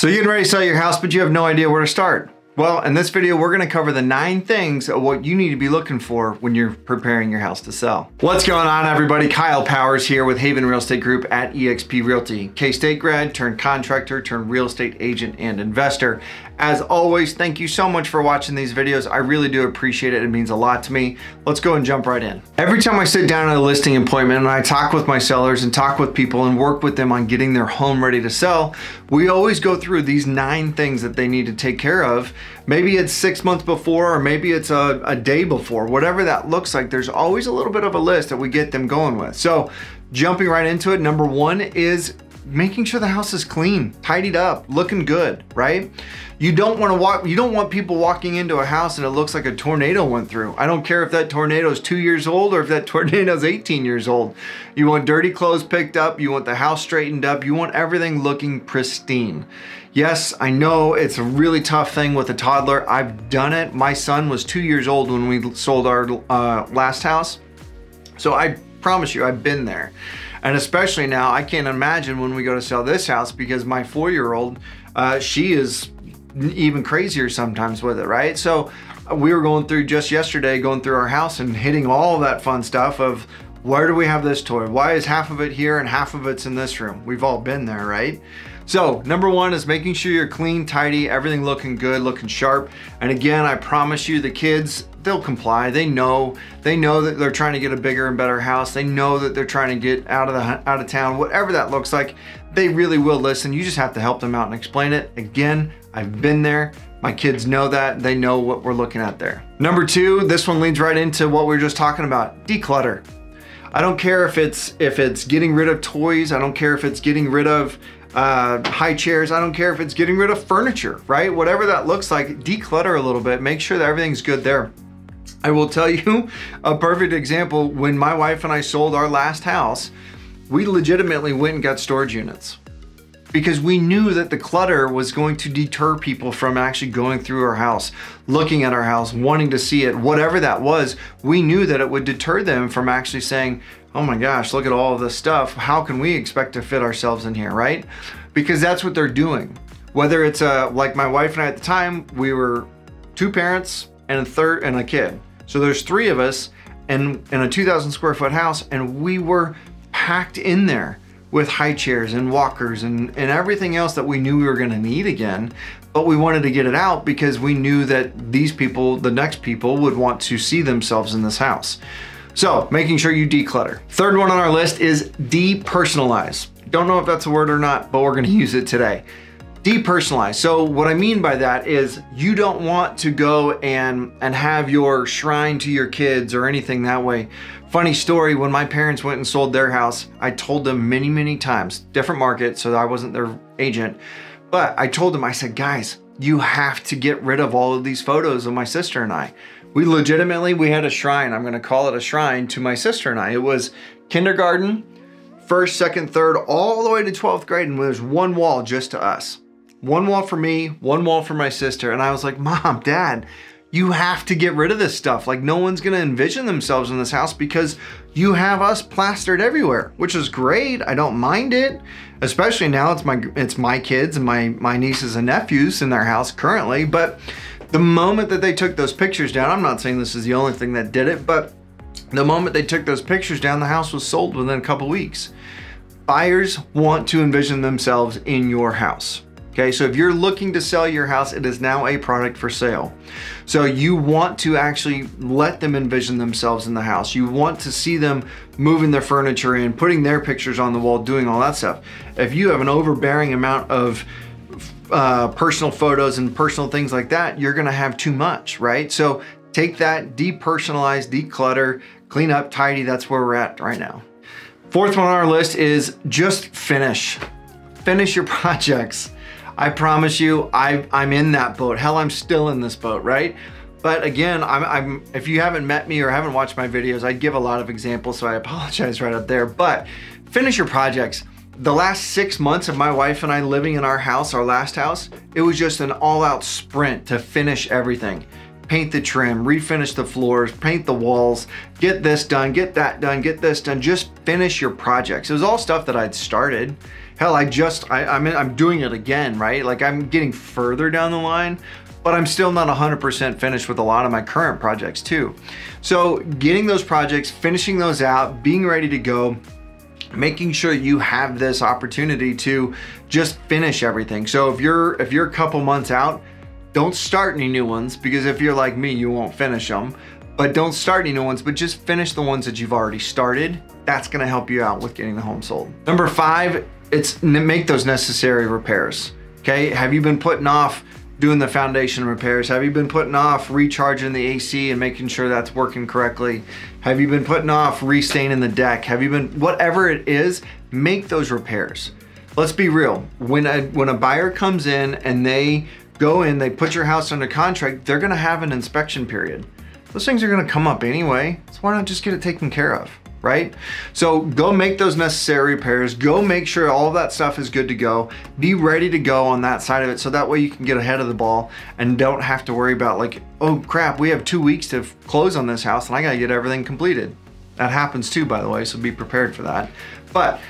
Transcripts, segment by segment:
So you're getting ready to sell your house, but you have no idea where to start. Well, in this video, we're gonna cover the 9 things of what you need to be looking for when you're preparing your house to sell. What's going on, everybody? Kyle Powers here with Haven Real Estate Group at eXp Realty. K-State grad, turned contractor, turned real estate agent and investor. As always, thank you so much for watching these videos. I really do appreciate it. It means a lot to me. Let's go and jump right in. Every time I sit down at a listing appointment and I talk with my sellers and talk with people and work with them on getting their home ready to sell, we always go through these 9 things that they need to take care of. Maybe it's 6 months before, or maybe it's a day before, whatever that looks like. There's always a little bit of a list that we get them going with. So jumping right into it, number 1 is making sure the house is clean, tidied up, looking good, right? You don't want people walking into a house and it looks like a tornado went through. I don't care if that tornado is 2 years old or if that tornado is 18 years old. You want dirty clothes picked up, you want the house straightened up, you want everything looking pristine. Yes, I know it's a really tough thing with a toddler. I've done it. My son was 2 years old when we sold our last house. So I promise you, I've been there. And especially now, I can't imagine when we go to sell this house because my 4-year-old, she is even crazier sometimes with it, right? So we were going through just yesterday, going through our house and hitting all of that fun stuff of where do we have this toy? Why is half of it here and half of it's in this room? We've all been there, right? So number 1 is making sure you're clean, tidy, everything looking good, looking sharp. And again, I promise you the kids, they'll comply. They know that they're trying to get a bigger and better house. They know that they're trying to get out of town, whatever that looks like. They really will listen. You just have to help them out and explain it. Again, I've been there. My kids know that. They know what we're looking at there. Number 2, this one leads right into what we were just talking about, declutter. I don't care if it's getting rid of toys. I don't care if it's getting rid of high chairs. I don't care if it's getting rid of furniture, right? Whatever that looks like, declutter a little bit. Make sure that everything's good there. I will tell you a perfect example. When my wife and I sold our last house, we legitimately went and got storage units because we knew that the clutter was going to deter people from actually going through our house, looking at our house, wanting to see it, whatever that was. We knew that it would deter them from actually saying, oh my gosh, look at all of this stuff. How can we expect to fit ourselves in here, right? Because that's what they're doing. Whether it's like my wife and I at the time, we were 2 parents and a kid. So there's 3 of us in a 2,000 square foot house, and we were packed in there with high chairs and walkers and everything else that we knew we were gonna need again, but we wanted to get it out because we knew that these people, the next people, would want to see themselves in this house. So making sure you declutter. 3rd one on our list is depersonalize. Don't know if that's a word or not, but we're gonna use it today. Depersonalize. So what I mean by that is you don't want to go and have your shrine to your kids or anything that way. Funny story, when my parents went and sold their house, I told them many times, different market, so I wasn't their agent, but I told them, I said, guys, you have to get rid of all of these photos of my sister and I. We had a shrine, I'm gonna call it a shrine, to my sister and I. It was kindergarten, 1st, 2nd, 3rd, all the way to 12th grade, and there's one wall just to us. One wall for me, one wall for my sister. And I was like, Mom, Dad, you have to get rid of this stuff. Like, no one's gonna envision themselves in this house because you have us plastered everywhere, which is great. I don't mind it, especially now it's my kids and my nieces and nephews in their house currently. But the moment that they took those pictures down, I'm not saying this is the only thing that did it, but the moment they took those pictures down, the house was sold within a couple weeks. Buyers want to envision themselves in your house. Okay, so if you're looking to sell your house, it is now a product for sale. So you want to actually let them envision themselves in the house. You want to see them moving their furniture in, putting their pictures on the wall, doing all that stuff. If you have an overbearing amount of personal photos and personal things like that, you're gonna have too much, right? So take that, depersonalize, declutter, clean up, tidy. That's where we're at right now. 4th one on our list is just finish. Finish your projects. I promise you, I'm in that boat. Hell, I'm still in this boat, right? But again, if you haven't met me or haven't watched my videos, I give a lot of examples, so I apologize right up there. But finish your projects. The last 6 months of my wife and I living in our house, our last house, it was just an all-out sprint to finish everything. Paint the trim, refinish the floors, paint the walls, get this done, get that done, get this done. Just finish your projects. It was all stuff that I'd started. Hell, I'm doing it again, right? Like I'm getting further down the line, but I'm still not 100% finished with a lot of my current projects too. So getting those projects, finishing those out, being ready to go, making sure you have this opportunity to just finish everything. So if you're a couple months out, don't start any new ones, because if you're like me, you won't finish them. But don't start any new ones, but just finish the ones that you've already started. That's gonna help you out with getting the home sold. Number 5, it's make those necessary repairs, okay? Have you been putting off doing the foundation repairs? Have you been putting off recharging the AC and making sure that's working correctly? Have you been putting off restaining the deck? Have you been, whatever it is, make those repairs. Let's be real, when a buyer comes in and they go in, they put your house under contract, they're gonna have an inspection period. Those things are gonna come up anyway, so why not just get it taken care of, right? So go make those necessary repairs, go make sure all of that stuff is good to go, be ready to go on that side of it, so that way you can get ahead of the ball and don't have to worry about like, oh crap, we have 2 weeks to close on this house and I gotta get everything completed. That happens too, by the way, so be prepared for that. But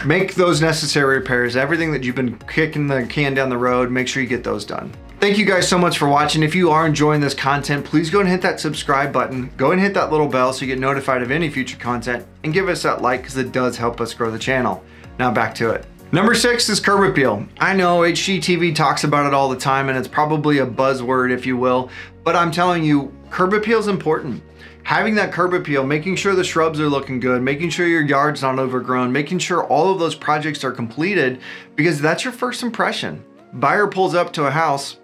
make those necessary repairs, everything that you've been kicking the can down the road, make sure you get those done. Thank you guys so much for watching. If you are enjoying this content, please go and hit that subscribe button. Go and hit that little bell so you get notified of any future content, and give us that like because it does help us grow the channel. Now back to it. Number 6 is curb appeal. I know HGTV talks about it all the time and it's probably a buzzword, if you will, but I'm telling you, curb appeal is important. Having that curb appeal, making sure the shrubs are looking good, making sure your yard's not overgrown, making sure all of those projects are completed, because that's your first impression. Buyer pulls up to a house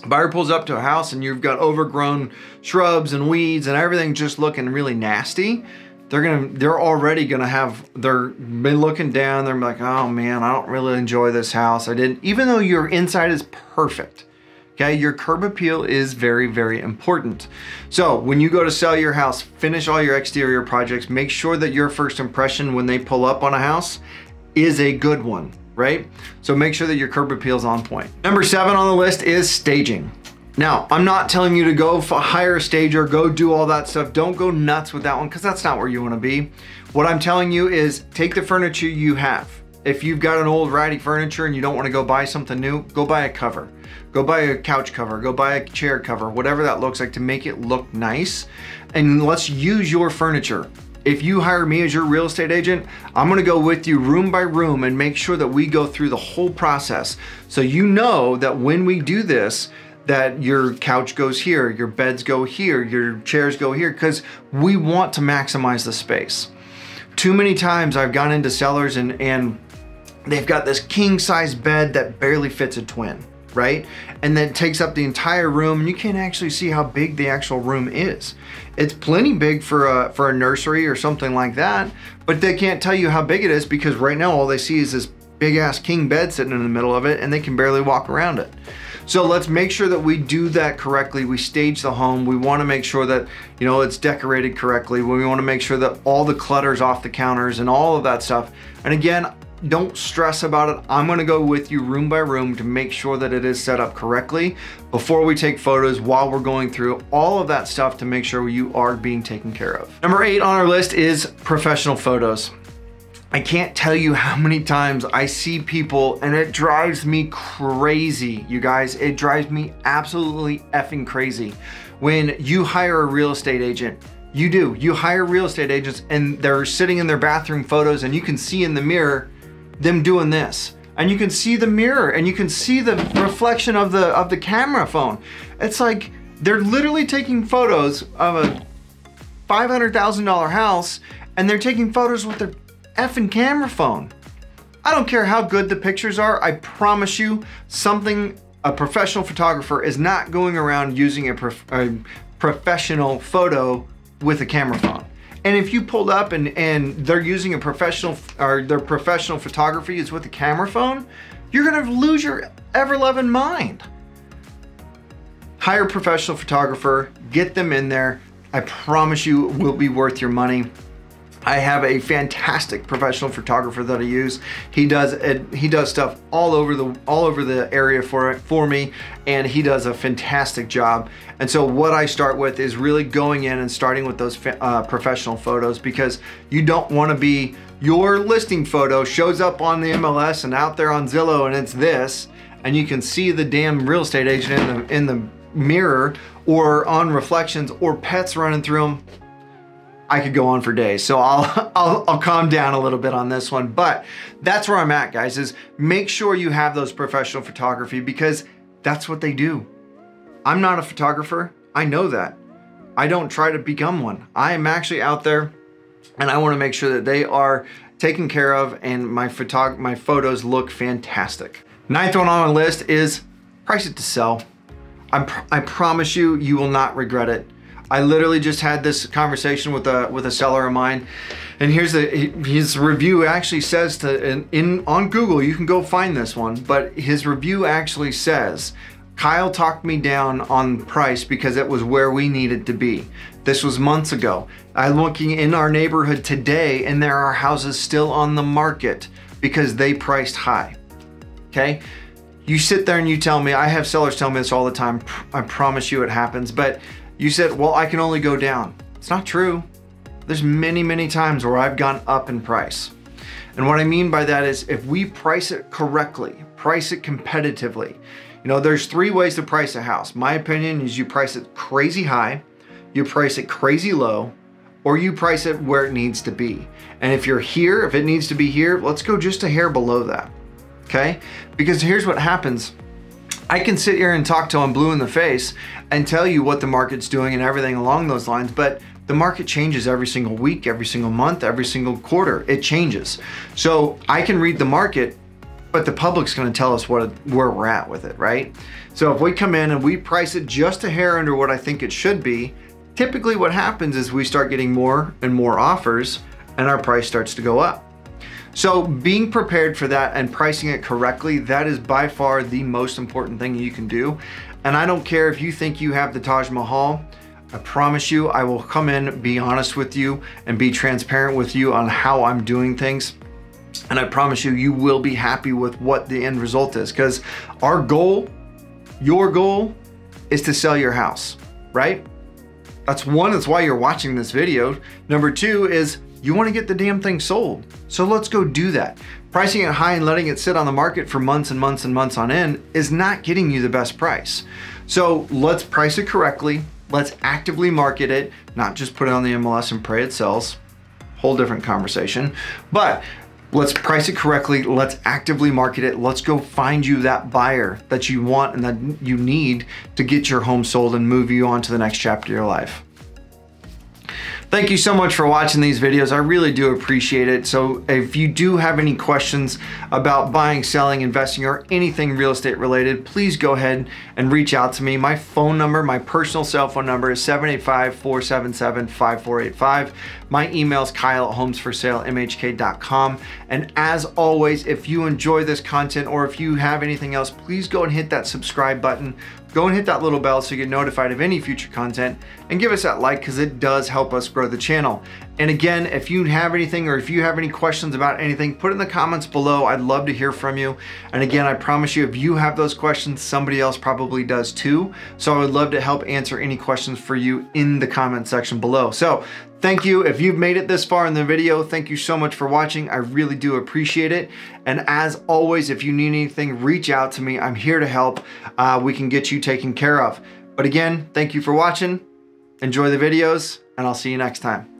and you've got overgrown shrubs and weeds and everything just looking really nasty. They're already gonna have, they're been looking down, they're like, oh man, I don't really enjoy this house. Even though your inside is perfect. Okay, your curb appeal is very, very important. So when you go to sell your house, finish all your exterior projects, make sure that your first impression when they pull up on a house is a good one, right? So make sure that your curb appeal is on point. Number 7 on the list is staging. Now, I'm not telling you to go hire a stager, go do all that stuff. Don't go nuts with that one, because that's not where you wanna be. What I'm telling you is take the furniture you have. If you've got an old ratty furniture and you don't wanna go buy something new, go buy a cover. Go buy a couch cover, go buy a chair cover, whatever that looks like, to make it look nice. And let's use your furniture. If you hire me as your real estate agent, I'm gonna go with you room by room and make sure that we go through the whole process. So you know that when we do this, that your couch goes here, your beds go here, your chairs go here, because we want to maximize the space. Too many times I've gone into sellers and they've got this king size bed that barely fits a twin, right? And then takes up the entire room, and you can't actually see how big the actual room is. It's plenty big for a nursery or something like that, but they can't tell you how big it is because right now all they see is this big ass king bed sitting in the middle of it and they can barely walk around it. So let's make sure that we do that correctly. We stage the home. We want to make sure that, you know, it's decorated correctly. We want to make sure that all the clutter's off the counters and all of that stuff. And again, don't stress about it. I'm gonna go with you room by room to make sure that it is set up correctly before we take photos, while we're going through all of that stuff to make sure you are being taken care of. Number 8 on our list is professional photos. I can't tell you how many times I see people, and it drives me crazy, you guys. It drives me absolutely effing crazy. When you hire a real estate agent, you hire real estate agents and they're sitting in their bathroom photos and you can see in the mirror them doing this. And you can see the mirror and you can see the reflection of the camera phone. It's like they're literally taking photos of a $500,000 house and they're taking photos with their effing camera phone. I don't care how good the pictures are. I promise you a professional photographer is not going around using a professional photo with a camera phone. And if you pulled up and they're using a professional, or their professional photography is with a camera phone, you're gonna lose your ever-loving mind. Hire a professional photographer, get them in there. I promise you it will be worth your money. I have a fantastic professional photographer that I use. He does stuff all over the area for me, and he does a fantastic job. And so what I start with is really going in and starting with those professional photos, because you don't want to be your listing photo shows up on the MLS and out there on Zillow and it's this, and you can see the damn real estate agent in the mirror or on reflections or pets running through them, I could go on for days. So I'll calm down a little bit on this one, but that's where I'm at, guys, is make sure you have those professional photography because that's what they do. I'm not a photographer. I know that. I don't try to become one. I am actually out there and I want to make sure that they are taken care of and my photos look fantastic. Ninth one on my list is price it to sell. I promise you, you will not regret it. I literally just had this conversation with a seller of mine, and his review actually says on Google, you can go find this one, but his review actually says, Kyle talked me down on price because it was where we needed to be. This was months ago. I'm looking in our neighborhood today and there are houses still on the market because they priced high, okay? You sit there and you tell me, I have sellers tell me this all the time, I promise you it happens, but you said, well, I can only go down. It's not true. There's many, many times where I've gone up in price. And what I mean by that is if we price it correctly, price it competitively, you know, there's three ways to price a house. My opinion is you price it crazy high, you price it crazy low, or you price it where it needs to be. And if you're here, if it needs to be here, let's go just a hair below that. Okay? Because here's what happens. I can sit here and talk till I'm blue in the face and tell you what the market's doing and everything along those lines, but the market changes every single week, every single month, every single quarter. It changes. So I can read the market, but the public's gonna tell us where we're at with it, right? So if we come in and we price it just a hair under what I think it should be, typically what happens is we start getting more and more offers and our price starts to go up. So being prepared for that and pricing it correctly, that is by far the most important thing you can do. And I don't care if you think you have the Taj Mahal, I promise you, I will come in, be honest with you, and be transparent with you on how I'm doing things. And I promise you, you will be happy with what the end result is, because our goal, your goal, is to sell your house, right? That's one, that's why you're watching this video. Number two is you want to get the damn thing sold. So let's go do that. Pricing it high and letting it sit on the market for months and months and months on end is not getting you the best price. So let's price it correctly. Let's actively market it, not just put it on the MLS and pray it sells. Whole different conversation. But let's price it correctly. Let's actively market it. Let's go find you that buyer that you want and that you need to get your home sold and move you on to the next chapter of your life. Thank you so much for watching these videos. I really do appreciate it. So if you do have any questions about buying, selling, investing, or anything real estate related, please go ahead and reach out to me. My phone number, my personal cell phone number is 785-477-5485. My email is kyle@homesforsalemhk.com. And as always, if you enjoy this content or if you have anything else, please go and hit that subscribe button. Go and hit that little bell so you get notified of any future content, and give us that like because it does help us grow the channel. And again, if you have anything or if you have any questions about anything, put in the comments below. I'd love to hear from you. And again, I promise you, if you have those questions, somebody else probably does too. So I would love to help answer any questions for you in the comment section below. So thank you. If you've made it this far in the video, thank you so much for watching. I really do appreciate it. And as always, if you need anything, reach out to me. I'm here to help. We can get you taken care of. But again, thank you for watching. Enjoy the videos, and I'll see you next time.